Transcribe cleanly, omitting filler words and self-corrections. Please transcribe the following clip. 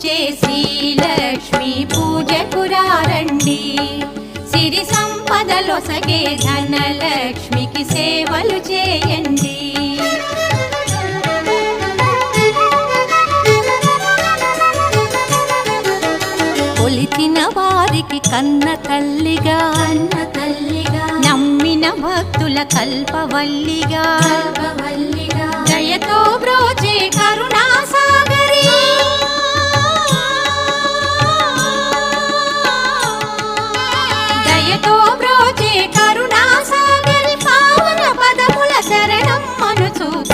వచ్చే శ్రీలక్ష్మి పూజకు రండి. సిరి సంపదలొసగే ధనలక్ష్మికి సేవలు చేయండి. కొలిచిన వారికి కన్న తల్లిగా నమ్మిన భక్తుల కల్పవల్లిగా